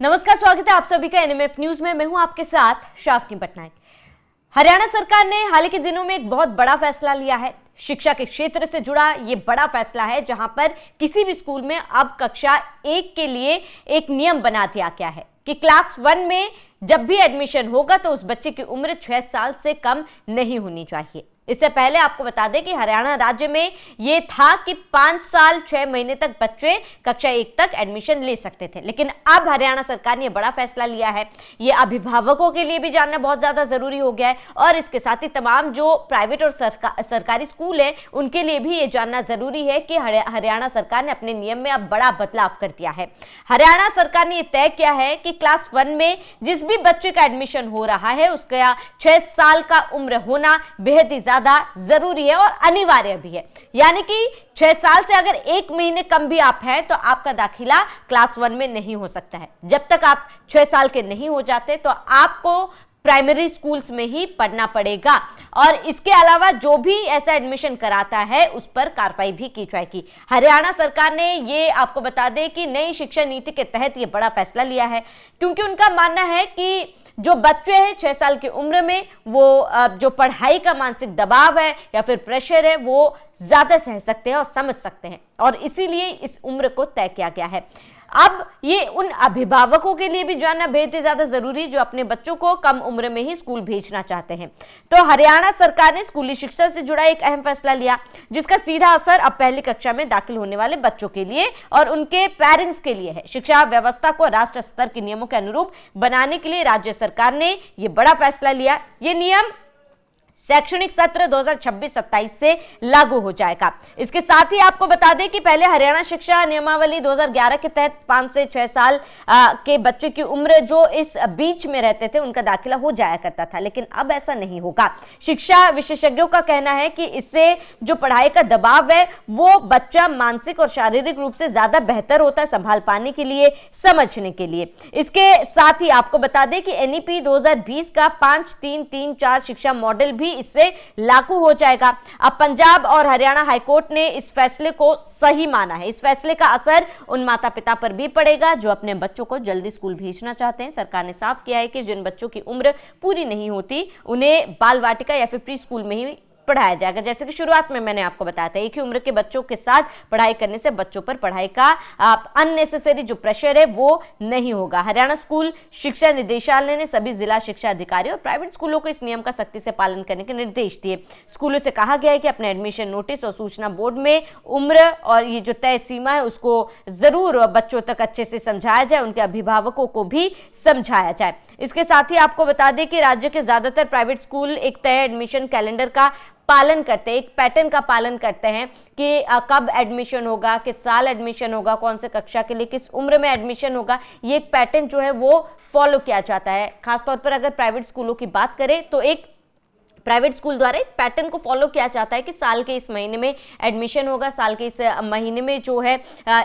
नमस्कार, स्वागत है आप सभी का एनएमएफ न्यूज में। मैं हूं आपके साथ शाफकी पटनायक। हरियाणा सरकार ने हाल के दिनों में एक बहुत बड़ा फैसला लिया है। शिक्षा के क्षेत्र से जुड़ा ये बड़ा फैसला है, जहां पर किसी भी स्कूल में अब कक्षा 1 के लिए एक नियम बना दिया गया है कि क्लास 1 में जब भी एडमिशन होगा तो उस बच्चे की उम्र 6 साल से कम नहीं होनी चाहिए। इससे पहले आपको बता दें कि हरियाणा राज्य में यह था कि 5 साल 6 महीने तक बच्चे कक्षा 1 तक एडमिशन ले सकते थे, लेकिन अब हरियाणा सरकार ने यह बड़ा फैसला लिया है। यह अभिभावकों के लिए भी जानना बहुत ज्यादा जरूरी हो गया है और इसके साथ ही तमाम जो प्राइवेट और सरकारी स्कूल है उनके लिए भी ये जानना जरूरी है कि हरियाणा सरकार ने अपने नियम में अब बड़ा बदलाव कर दिया है। हरियाणा सरकार ने यह तय किया है कि क्लास 1 में जिस भी बच्चे का एडमिशन हो रहा है उसका 6 साल का उम्र होना बेहद ही ज्यादा जरूरी है और अनिवार्य भी है। यानी कि 6 साल से अगर 1 महीने कम भी आप हैं तो आपका दाखिला क्लास 1 में नहीं हो सकता है। जब तक आप 6 साल के नहीं हो जाते तो आपको प्राइमरी स्कूल्स में ही पढ़ना पड़ेगा और इसके अलावा जो भी ऐसा एडमिशन कराता है उस पर कार्रवाई भी की जाएगी। हरियाणा सरकार ने ये आपको बता दें कि नई शिक्षा नीति के तहत ये बड़ा फैसला लिया है, क्योंकि उनका मानना है कि जो बच्चे हैं 6 साल की उम्र में वो जो पढ़ाई का मानसिक दबाव है या फिर प्रेशर है वो ज्यादा सह सकते हैं और समझ सकते हैं, और इसीलिए इस उम्र को तय किया गया है। अब ये उन अभिभावकों के लिए भी जानना बेहद ही ज्यादा जरूरी है जो अपने बच्चों को कम उम्र में ही स्कूल भेजना चाहते हैं। तो हरियाणा सरकार ने स्कूली शिक्षा से जुड़ा एक अहम फैसला लिया, जिसका सीधा असर अब पहली कक्षा में दाखिल होने वाले बच्चों के लिए और उनके पेरेंट्स के लिए है। शिक्षा व्यवस्था को राष्ट्र स्तर के नियमों के अनुरूप बनाने के लिए राज्य सरकार ने यह बड़ा फैसला लिया। ये नियम शैक्षणिक सत्र 2026-27 से लागू हो जाएगा। इसके साथ ही आपको बता दें कि पहले हरियाणा शिक्षा नियमावली 2011 के तहत 5 से 6 साल के बच्चे की उम्र जो इस बीच में रहते थे उनका दाखिला हो जाया करता था, लेकिन अब ऐसा नहीं होगा। शिक्षा विशेषज्ञों का कहना है कि इससे जो पढ़ाई का दबाव है वो बच्चा मानसिक और शारीरिक रूप से ज्यादा बेहतर होता है संभाल पाने के लिए, समझने के लिए। इसके साथ ही आपको बता दें कि एनईपी 2020 का 5-3-3-4 शिक्षा मॉडल भी इससे लागू हो जाएगा। अब पंजाब और हरियाणा हाईकोर्ट ने इस फैसले को सही माना है। इस फैसले का असर उन माता पिता पर भी पड़ेगा जो अपने बच्चों को जल्दी स्कूल भेजना चाहते हैं। सरकार ने साफ किया है कि जिन बच्चों की उम्र पूरी नहीं होती उन्हें बाल वाटिका या फिर प्री स्कूल में ही पढ़ाया जाएगा। जैसे कि शुरुआत में मैंने आपको बताया था, एक ही उम्र के बच्चों के साथ पढ़ाई करने से बच्चों पर पढ़ाई का अननेसेसरी जो प्रेशर है वो नहीं होगा। हरियाणा स्कूल शिक्षा निदेशालय ने सभी जिला शिक्षा अधिकारी और प्राइवेट स्कूलों को इस नियम का सख्ती से पालन करने के निर्देश दिए। स्कूलों से कहा गया है कि अपने एडमिशन नोटिस और सूचना बोर्ड में उम्र और ये जो तय सीमा है उसको जरूर बच्चों तक अच्छे से समझाया जाए, उनके अभिभावकों को भी समझाया जाए। इसके साथ ही आपको बता दें कि राज्य के ज्यादातर प्राइवेट स्कूल एक तय एडमिशन कैलेंडर का पालन करते हैं, एक पैटर्न का पालन करते हैं कि कब एडमिशन होगा, किस साल एडमिशन होगा, कौन से कक्षा के लिए किस उम्र में एडमिशन होगा। ये एक पैटर्न जो है वो फॉलो किया जाता है। खासतौर पर अगर प्राइवेट स्कूलों की बात करें तो एक प्राइवेट स्कूल द्वारा एक पैटर्न को फॉलो किया जाता है कि साल के इस महीने में एडमिशन होगा, साल के इस महीने में जो है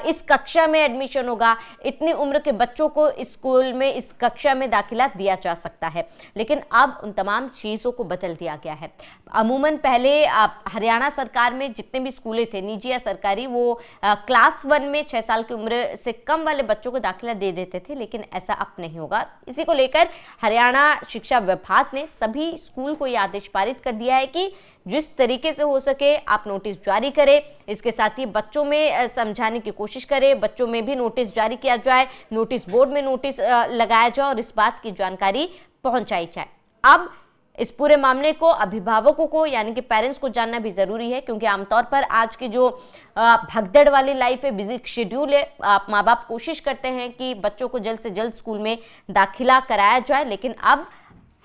इस कक्षा में एडमिशन होगा, इतनी उम्र के बच्चों को इस स्कूल में इस कक्षा में दाखिला दिया जा सकता है। लेकिन अब उन तमाम चीज़ों को बदल दिया गया है। अमूमन पहले हरियाणा सरकार में जितने भी स्कूलें थे निजी या सरकारी, वो क्लास 1 में 6 साल की उम्र से कम वाले बच्चों को दाखिला दे देते थे, लेकिन ऐसा अब नहीं होगा। इसी को लेकर हरियाणा शिक्षा विभाग ने सभी स्कूल को यह आदेश पारित कर दिया है कि जिस तरीके से हो सके आप नोटिस जारी करें। इसके साथ ही बच्चों में समझाने की कोशिश करें, बच्चों में भी नोटिस जारी किया जाए, नोटिस बोर्ड में नोटिस लगाया जाए और इस बात की जानकारी पहुंचाई जाए। अब इस पूरे मामले को अभिभावकों को यानी कि पेरेंट्स को जानना भी जरूरी है, क्योंकि आमतौर पर आज की जो भगदड़ वाली लाइफ है, बिजी शेड्यूल है, माँ बाप कोशिश करते हैं कि बच्चों को जल्द से जल्द स्कूल में दाखिला कराया जाए, लेकिन अब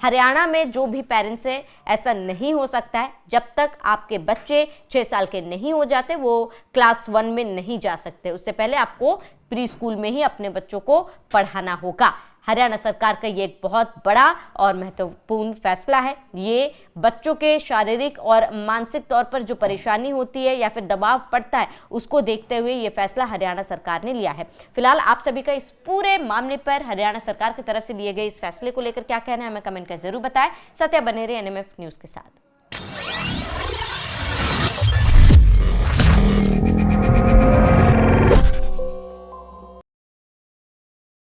हरियाणा में जो भी पेरेंट्स है ऐसा नहीं हो सकता है। जब तक आपके बच्चे 6 साल के नहीं हो जाते वो क्लास 1 में नहीं जा सकते, उससे पहले आपको प्री स्कूल में ही अपने बच्चों को पढ़ाना होगा। हरियाणा सरकार का ये एक बहुत बड़ा और महत्वपूर्ण फैसला है। ये बच्चों के शारीरिक और मानसिक तौर पर जो परेशानी होती है या फिर दबाव पड़ता है उसको देखते हुए ये फैसला हरियाणा सरकार ने लिया है। फिलहाल आप सभी का इस पूरे मामले पर हरियाणा सरकार की तरफ से लिए गए इस फैसले को लेकर क्या कहना है हमें कमेंट कर जरूर बताएं। सत्या बने रहे एनएमएफ न्यूज के साथ।